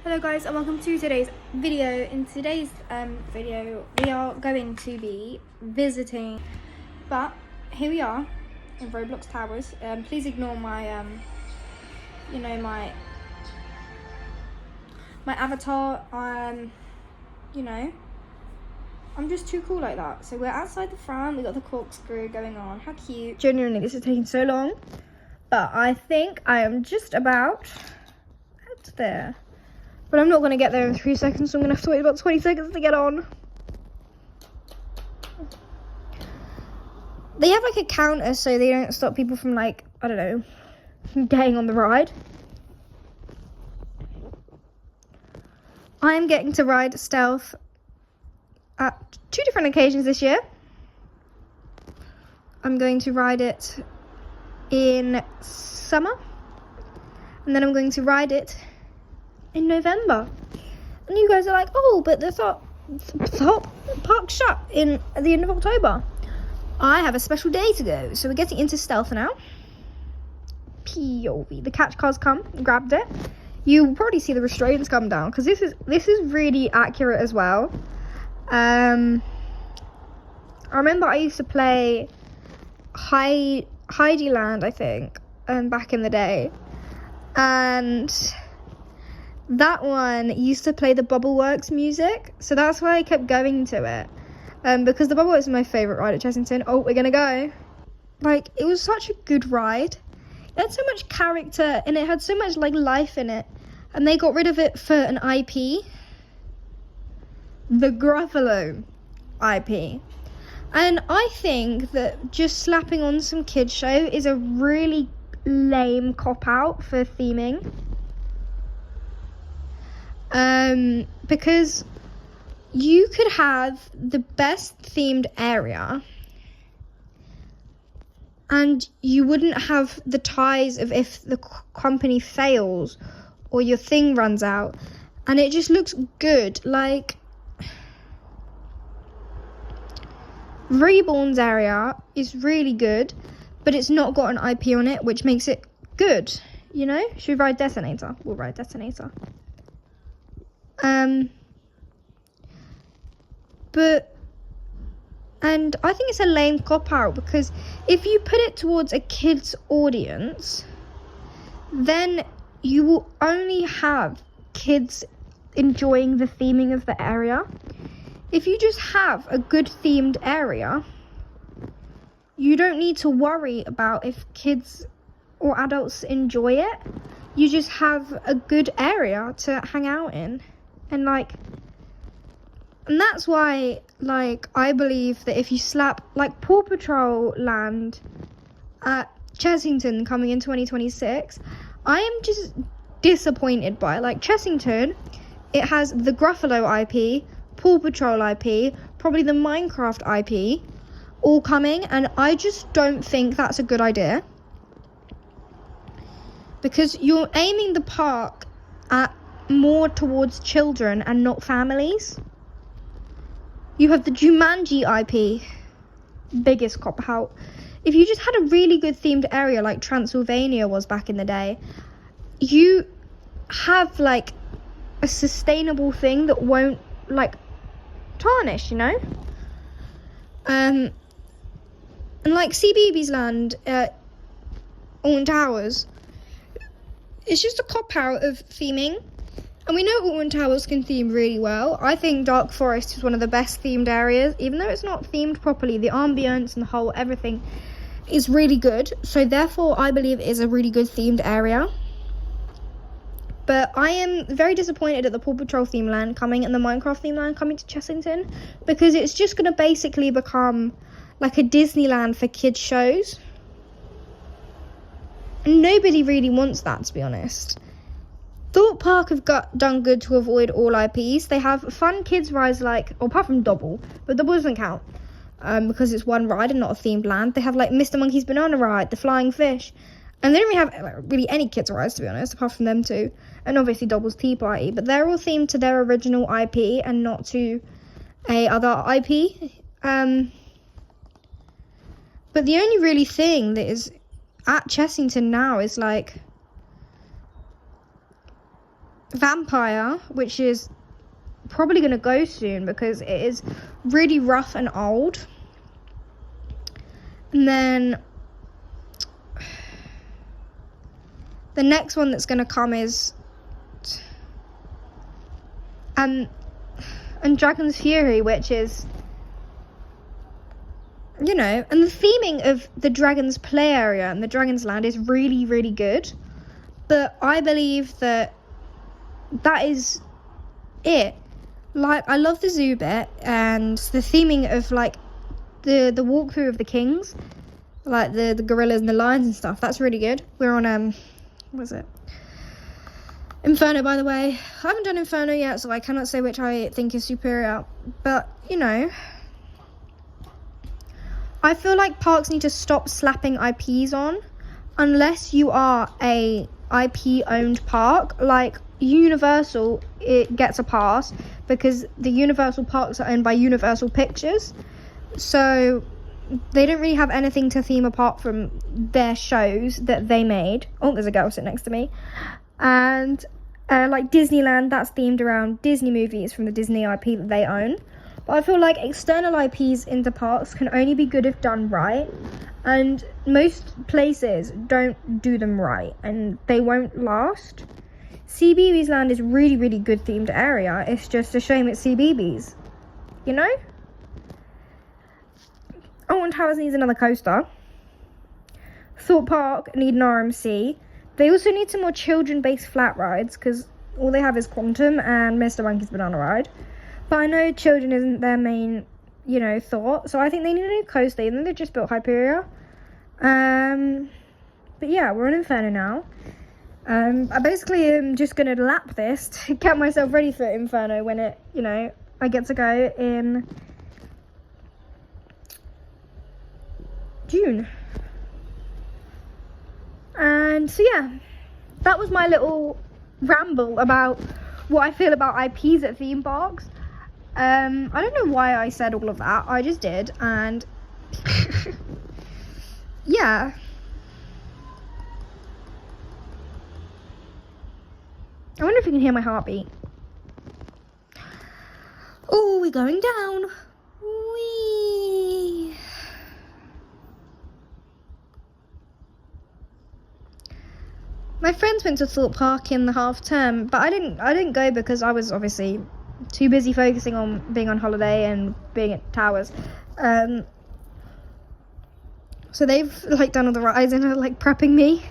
Hello guys and welcome to today's video. In today's video we are going to be visiting, but here we are in Roblox Towers. Please ignore my my avatar. I'm just too cool like that. So we're outside the front, we got the corkscrew going on. How cute. Genuinely, this is taking so long, but I think I am just about out there. But I'm not going to get there in 3 seconds, so I'm going to have to wait about 20 seconds to get on. They have like a counter so they don't stop people from like, I don't know, getting on the ride. I'm getting to ride Stealth at 2 different occasions this year. I'm going to ride it in summer. And then I'm going to ride it in November. And you guys are like, oh, but the park shut at the end of October. I have a special day to go, so we're getting into Stealth now. POV. The catch car's come, grabbed it. You probably see the restraints come down because this is really accurate as well. I remember I used to play Heidiland, I think, back in the day, and that one used to play the Bubbleworks music, so that's why I kept going to it, because the Bubbleworks is my favourite ride at Chessington. Oh, we're gonna go. Like, it was such a good ride. It had so much character, and it had so much, like, life in it, and they got rid of it for an IP. The Gruffalo IP. And I think that just slapping on some kids show is a really lame cop-out for theming. Because you could have the best themed area and you wouldn't have the ties of if the company fails or your thing runs out, and it just looks good. Like, Reborn's area is really good, but it's not got an IP on it, which makes it good, you know? Should we ride Detonator? We'll ride Detonator. And I think it's a lame cop-out, because if you put it towards a kid's audience, then you will only have kids enjoying the theming of the area. If you just have a good themed area, you don't need to worry about if kids or adults enjoy it. You just have a good area to hang out in. And that's why, like, I believe that if you slap, like, Paw Patrol Land at Chessington coming in 2026, I am just disappointed by it. Like, Chessington, it has the Gruffalo IP, Paw Patrol IP, probably the Minecraft IP, all coming, and I just don't think that's a good idea. Because you're aiming the park at more towards children and not families. You have the Jumanji IP, biggest cop out. If you just had a really good themed area like Transylvania was back in the day, you have like a sustainable thing that won't like tarnish, you know? And like CBeebies Land at Alton Towers, it's just a cop out of theming. And we know Alton Towers can theme really well. I think Dark Forest is one of the best themed areas. Even though it's not themed properly, the ambience and the whole everything is really good. So therefore, I believe it is a really good themed area. But I am very disappointed at the Paw Patrol theme land coming and the Minecraft theme land coming to Chessington, because it's just going to basically become like a Disneyland for kids shows. And nobody really wants that, to be honest. Thought Park have done good to avoid all IPs. They have fun kids rides like, well, apart from Dobble, but Dobble doesn't count because it's one ride and not a themed land. They have like Mr. Monkey's Banana Ride, the Flying Fish, and they don't really have like, really any kids rides, to be honest, apart from them two, and obviously Dobble's Tea Party. But they're all themed to their original IP and not to a other IP. But the only really thing that is at Chessington now is like Vampire, which is probably going to go soon because it is really rough and old. And then the next one that's going to come is and Dragon's Fury, which is, you know, and the theming of the Dragon's Play area and the Dragon's Land is really, really good. But I believe that is it. Like, I love the zoo bit and the theming of, like, the walkthrough of the kings, like the gorillas and the lions and stuff. That's really good. We're on what is it? Inferno, by the way. I haven't done Inferno yet, so I cannot say which I think is superior. But, you know, I feel like parks need to stop slapping IPs on, unless you are a IP-owned park. Like, Universal, it gets a pass, because the Universal parks are owned by Universal Pictures. So they don't really have anything to theme apart from their shows that they made. Oh, there's a girl sitting next to me. And like Disneyland, that's themed around Disney movies from the Disney IP that they own. But I feel like external IPs into parks can only be good if done right. And most places don't do them right, and they won't last. CBeebies Land is really, really good themed area. It's just a shame it's CBeebies, you know? Alton Towers needs another coaster. Thorpe Park need an RMC. They also need some more children-based flat rides, because all they have is Quantum and Mr. Monkey's Banana Ride. But I know children isn't their main, you know, thought. So I think they need a new coaster, and then they just built Hyperia. But yeah, we're on Inferno now. I basically am just going to lap this to get myself ready for Inferno when it, you know, I get to go in June. And so yeah, that was my little ramble about what I feel about IPs at theme parks. I don't know why I said all of that. I just did, and yeah. I wonder if you can hear my heartbeat. Oh, we're going down. Whee! My friends went to Thorpe Park in the half term, but I didn't go because I was obviously too busy focusing on being on holiday and being at Towers. So they've like done all the rides and are like prepping me.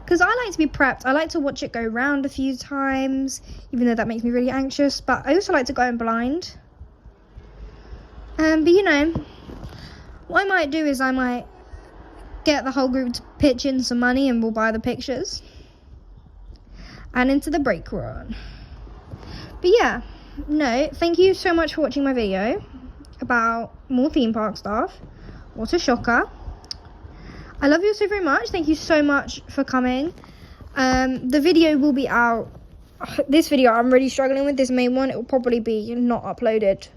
Because I like to be prepped. I like to watch it go round a few times, even though that makes me really anxious. But I also like to go in blind. But you know, what I might do is I might get the whole group to pitch in some money and we'll buy the pictures. And into the break run. But yeah, no, thank you so much for watching my video about more theme park stuff. What a shocker. I love you so very much. Thank you so much for coming. The video will be out. This video I'm really struggling with, this main one. It will probably be not uploaded.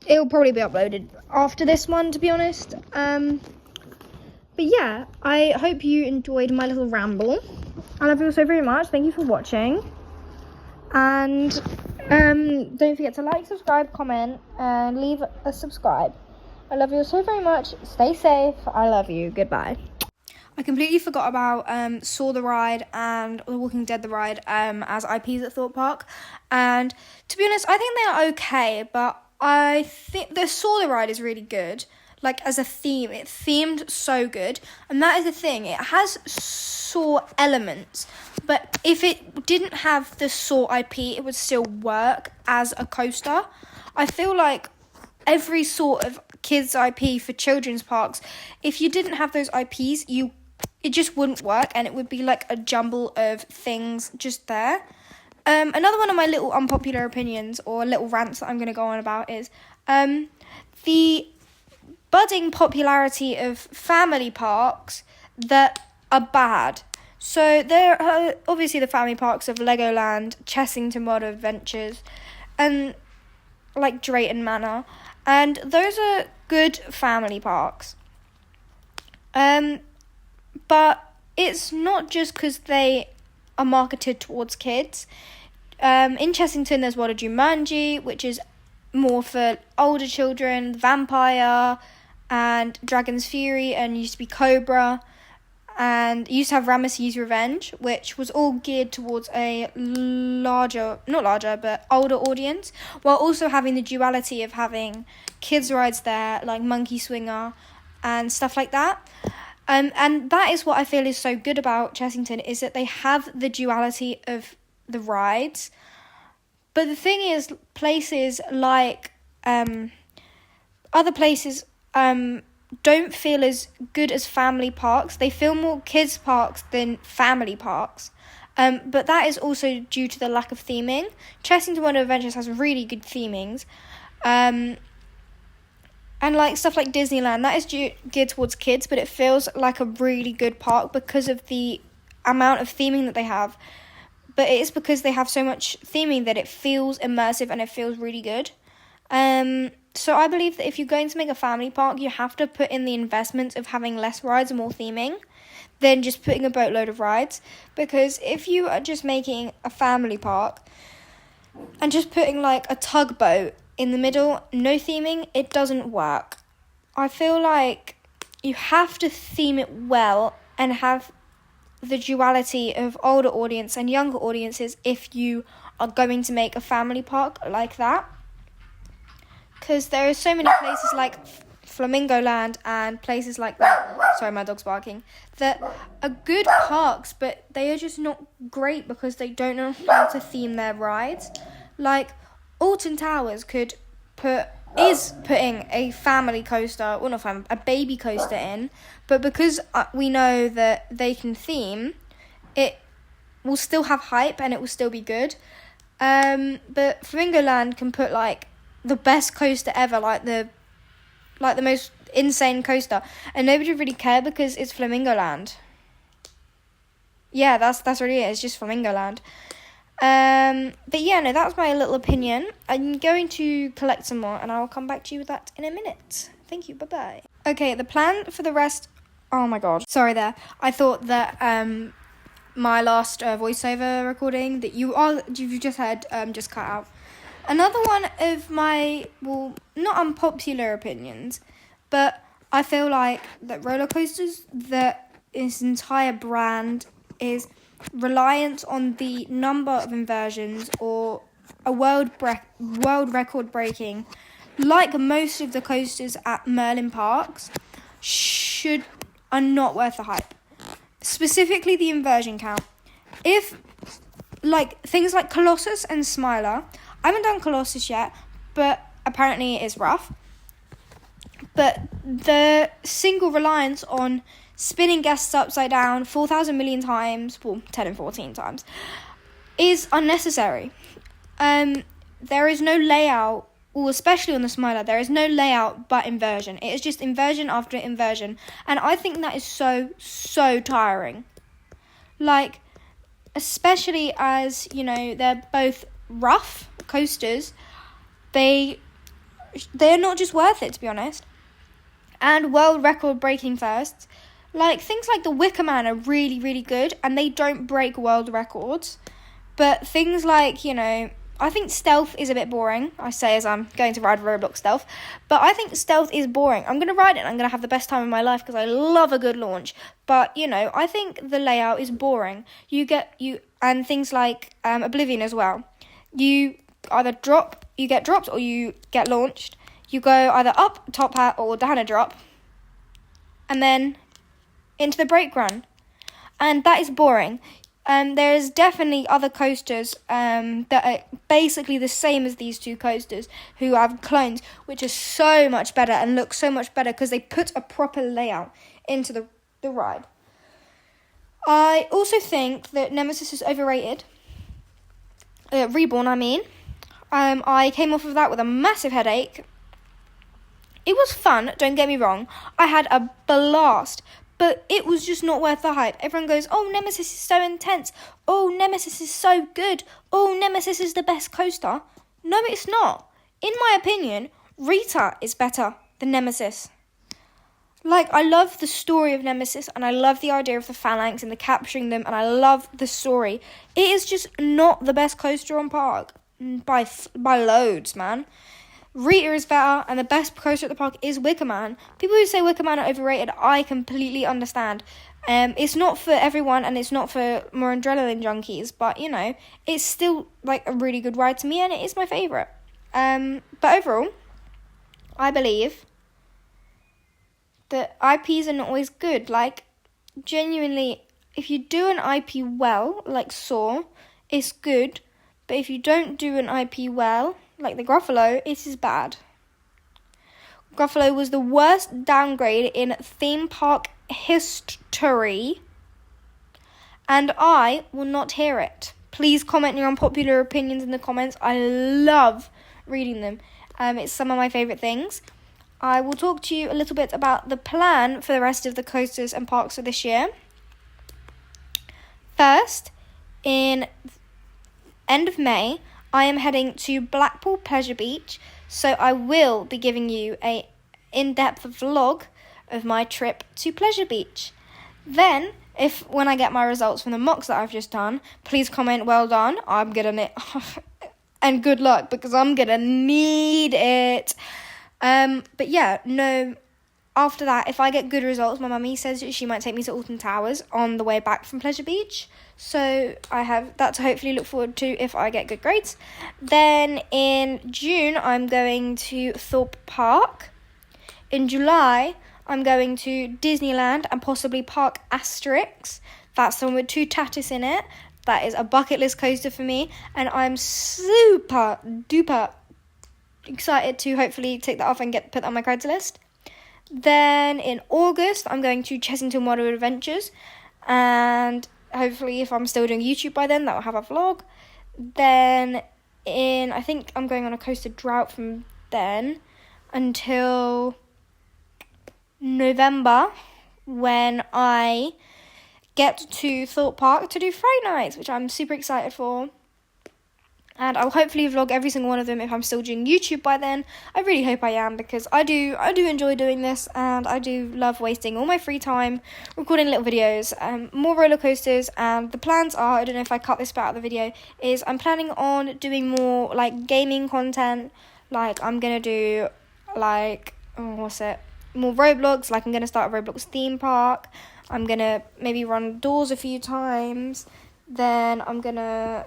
It will probably be uploaded after this one, to be honest. But yeah, I hope you enjoyed my little ramble. I love you all so very much. Thank you for watching. And don't forget to like, subscribe, comment, and leave a subscribe. I love you all so very much. Stay safe. I love you. Goodbye. I completely forgot about Saw the Ride and The Walking Dead the Ride as IPs at Thorpe Park. And to be honest, I think they are okay, but I think the Saw the Ride is really good. Like, as a theme, it themed so good. And that is the thing, it has Saw elements, but if it didn't have the Saw IP, it would still work as a coaster. I feel like every sort of kids IP for children's parks, if you didn't have those IPs, it just wouldn't work, and it would be like a jumble of things just there. Another one of my little unpopular opinions or little rants that I'm going to go on about is the budding popularity of family parks that are bad. So there are obviously the family parks of Legoland, Chessington World of Adventures, and like Drayton Manor, and those are good family parks. But it's not just because they are marketed towards kids. In Chessington, there's World of Jumanji, which is more for older children, Vampire, and Dragon's Fury, and used to be Cobra, and used to have Ramesses Revenge, which was all geared towards a older audience, while also having the duality of having kids rides there, like Monkey Swinger, and stuff like that. And that is what I feel is so good about Chessington, is that they have the duality of the rides. But the thing is, places like other places don't feel as good as family parks. They feel more kids parks than family parks. But that is also due to the lack of theming. Chessington World of Adventures has really good themings. And like stuff like Disneyland, that is geared towards kids, but it feels like a really good park because of the amount of theming that they have. But it is because they have so much theming that it feels immersive and it feels really good. So I believe that if you're going to make a family park, you have to put in the investment of having less rides and more theming than just putting a boatload of rides. Because if you are just making a family park and just putting like a tugboat in the middle, no theming, it doesn't work. I feel like you have to theme it well and have the duality of older audience and younger audiences if you are going to make a family park like that. Because there are so many places like Flamingo Land and places like that, sorry, my dog's barking, that are good parks, but they are just not great because they don't know how to theme their rides. Like, Alton Towers is putting a family coaster, well not family, a baby coaster in, but because we know that they can theme, it will still have hype and it will still be good. But Flamingo Land can put like the best coaster ever, like the most insane coaster, and nobody would really care because it's Flamingo Land. Yeah, that's really it. It's just Flamingo Land. But yeah, no, that's my little opinion. I'm going to collect some more and I'll come back to you with that in a minute. Thank you, bye-bye. Okay, the plan for the rest... Oh my god. Sorry there. I thought that my last voiceover recording that you've just heard just cut out. Another one of my, well, not unpopular opinions, but I feel like that roller coasters, that its entire brand is reliant on the number of inversions or a world record breaking, like most of the coasters at Merlin parks, are not worth the hype. Specifically the inversion count. If like things like Colossus and Smiler, I haven't done Colossus yet, but apparently it is rough. But the single reliance on spinning guests upside down 4,000 million times, well, 10 and 14 times, is unnecessary. There is no layout, or especially on the Smiler, there is no layout but inversion. It is just inversion after inversion. And I think that is so tiring. Like, especially as, you know, they're both rough coasters, they're not just worth it, to be honest. And world record breaking firsts. Like, things like the Wicker Man are really, really good, and they don't break world records. But things like, you know, I think Stealth is a bit boring, I say as I'm going to ride ROBLOX Stealth. But I think Stealth is boring. I'm going to ride it and I'm going to have the best time of my life because I love a good launch. But, you know, I think the layout is boring. And things like Oblivion as well. You either get dropped or you get launched. You go either up, top hat, or down a drop. And then into the brake run. And that is boring. There's definitely other coasters that are basically the same as these two coasters who have clones, which are so much better and look so much better because they put a proper layout into the ride. I also think that Nemesis is overrated. Reborn, I mean. I came off of that with a massive headache. It was fun, don't get me wrong. I had a blast. But it was just not worth the hype. Everyone goes, oh, Nemesis is so intense. Oh, Nemesis is so good. Oh, Nemesis is the best coaster. No, it's not. In my opinion, Rita is better than Nemesis. Like, I love the story of Nemesis, and I love the idea of the phalanx and the capturing them, and I love the story. It is just not the best coaster on park by loads, man. Rita is better, and the best coaster at the park is Wicker Man. People who say Wicker Man are overrated, I completely understand. It's not for everyone, and it's not for more adrenaline junkies, but, you know, it's still, like, a really good ride to me, and it is my favourite. But overall, I believe that IPs are not always good. Like, genuinely, if you do an IP well, like Saw, it's good. But if you don't do an IP well, like the Gruffalo, it is bad. Gruffalo was the worst downgrade in theme park history, and I will not hear it. Please comment your unpopular opinions in the comments. I love reading them. It's some of my favourite things. I will talk to you a little bit about the plan for the rest of the coasters and parks for this year. First, in end of May, I am heading to Blackpool Pleasure Beach, so I will be giving you a in-depth vlog of my trip to Pleasure Beach. Then, when I get my results from the mocks that I've just done, please comment well done. I'm gonna and good luck, because I'm gonna need it. But yeah, no, after that, if I get good results, my mummy says she might take me to Alton Towers on the way back from Pleasure Beach. So I have that to hopefully look forward to if I get good grades. Then in June, I'm going to Thorpe Park. In July, I'm going to Disneyland and possibly Park Asterix. That's the one with 2 Tatis in it. That is a bucket list coaster for me, and I'm super duper excited to hopefully take that off and put that on my creds list. Then in August, I'm going to Chessington Water Adventures, and hopefully if I'm still doing YouTube by then, that will have a vlog. Then I think I'm going on a coaster drought from then until November, when I get to Thorpe Park to do Fright Nights, which I'm super excited for. And I'll hopefully vlog every single one of them if I'm still doing YouTube by then. I really hope I am, because I do enjoy doing this, and I do love wasting all my free time recording little videos. More roller coasters, and the plans are, I don't know if I cut this bit out of the video, is I'm planning on doing more like gaming content. Like, I'm gonna do more Roblox. Like, I'm gonna start a Roblox theme park. I'm gonna maybe run doors a few times. Then I'm gonna,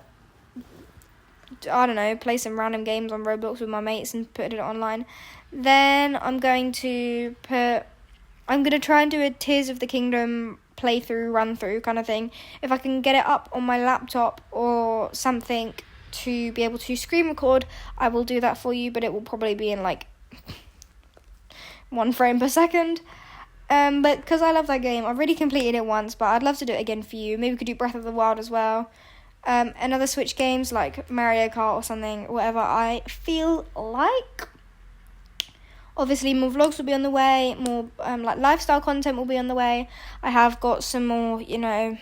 I don't know, play some random games on Roblox with my mates and put it online. Then I'm going to try and do a Tears of the Kingdom playthrough, run-through kind of thing. If I can get it up on my laptop or something to be able to screen record, I will do that for you, but it will probably be in like 1 frame per second. But because I love that game, I've already completed it once, but I'd love to do it again for you. Maybe we could do Breath of the Wild as well. And other Switch games like Mario Kart or something, whatever I feel like. Obviously, more vlogs will be on the way, more like lifestyle content will be on the way. I have got some more, I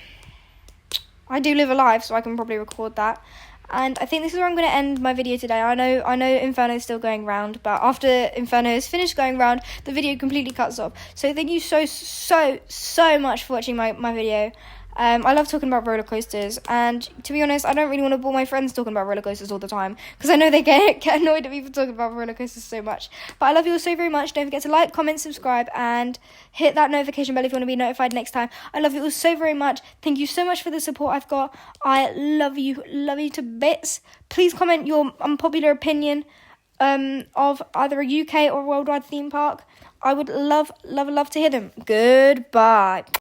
do live a life, so I can probably record that. And I think this is where I'm going to end my video today. I know Inferno is still going round, but after Inferno is finished going round, the video completely cuts off. So thank you so much for watching my video. I love talking about roller coasters, and to be honest, I don't really want to bore my friends talking about roller coasters all the time, because I know they get annoyed at me for talking about roller coasters so much. But I love you all so very much. Don't forget to like, comment, subscribe, and hit that notification bell if you want to be notified next time. I love you all so very much. Thank you so much for the support I've got. I love you to bits. Please comment your unpopular opinion of either a UK or worldwide theme park. I would love to hear them. Goodbye.